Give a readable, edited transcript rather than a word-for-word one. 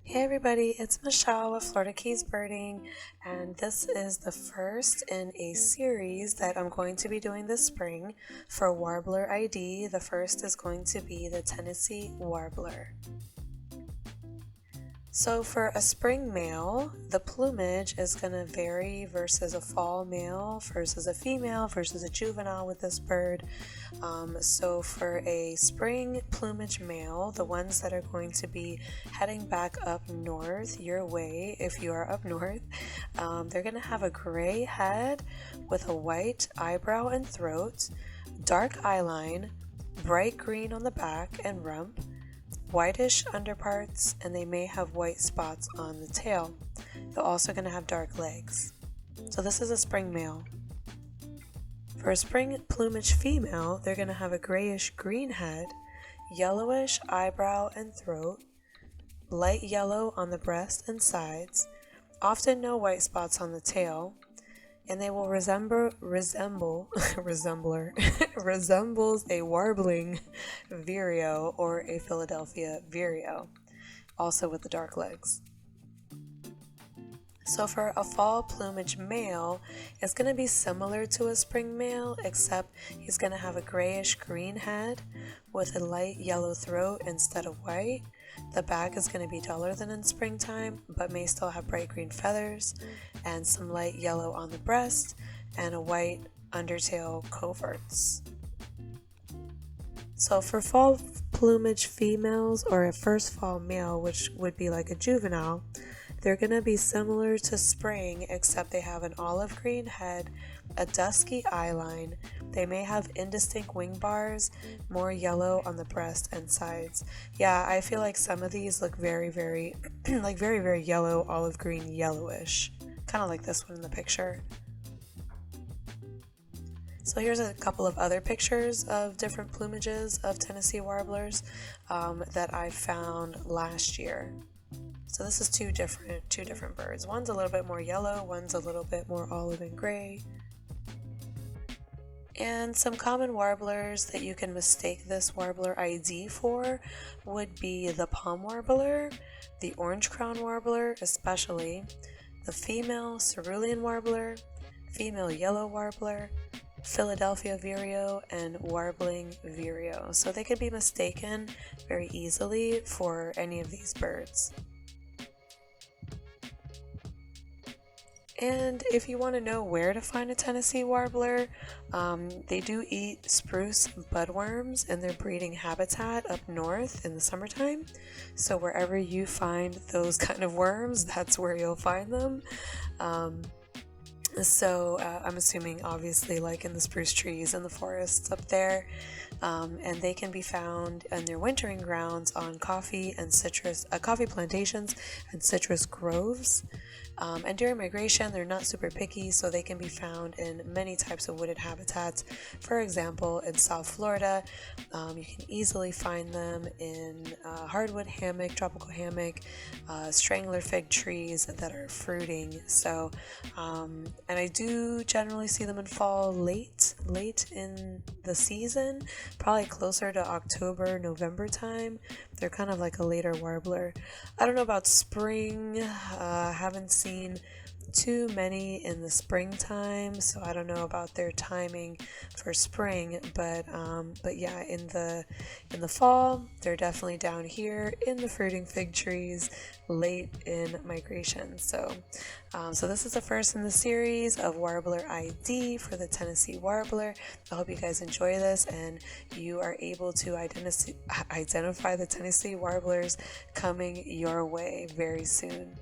Hey everybody, it's Michelle with Florida Keys Birding, and this is the first in a series that I'm going to be doing this spring for Warbler ID. The first is going to be the Tennessee Warbler. So for a spring male, the plumage is going to vary versus a fall male versus a female versus a juvenile with this bird. So for a spring plumage male, the ones that are going to be heading back up north your way, if you are up north, they're going to have a gray head with a white eyebrow and throat, dark eyeline, bright green on the back and rump, whitish underparts, and they may have white spots on the tail. They're also going to have dark legs. So this is a spring male. For a spring plumage female, they're going to have a grayish green head, yellowish eyebrow and throat, light yellow on the breast and sides, often no white spots on the tail, and they will resembles a warbling Vireo or a Philadelphia Vireo, also with the dark legs. So for a fall plumage male, it's going to be similar to a spring male, except he's going to have a grayish green head with a light yellow throat instead of white. The back is going to be duller than in springtime, but may still have bright green feathers and some light yellow on the breast and a white undertail coverts. So for fall plumage females or a first fall male, which would be like a juvenile, they're going to be similar to spring, except they have an olive green head, a dusky eyeline. They may have indistinct wing bars, more yellow on the breast and sides. Yeah, I feel like some of these look very yellow, olive green, yellowish. Kind of like this one in the picture. So here's a couple of other pictures of different plumages of Tennessee Warblers that I found last year. So this is two different birds. One's a little bit more yellow, one's a little bit more olive and gray. And some common warblers that you can mistake this warbler ID for would be the palm warbler, the orange crown warbler especially, the female cerulean warbler, female yellow warbler, Philadelphia Vireo, and warbling Vireo. So they could be mistaken very easily for any of these birds. And if you want to know where to find a Tennessee Warbler, they do eat spruce budworms in their breeding habitat up north in the summertime. So wherever you find those kind of worms, that's where you'll find them. So I'm assuming obviously like in the spruce trees and the forests up there, and they can be found in their wintering grounds on coffee plantations and citrus groves. And during migration, they're not super picky, so they can be found in many types of wooded habitats. For example, in South Florida, you can easily find them in hardwood hammock, tropical hammock, strangler fig trees that are fruiting. So, and I do generally see them in fall late in the season, probably closer to October, November time. They're kind of like a later warbler. I don't know about spring. Haven't seen too many in the springtime, so I don't know about their timing for spring, but yeah, in the fall they're definitely down here in the fruiting fig trees late in migration. So this is the first in the series of Warbler ID for the Tennessee Warbler. I hope you guys enjoy this and you are able to identify the Tennessee Warblers coming your way very soon.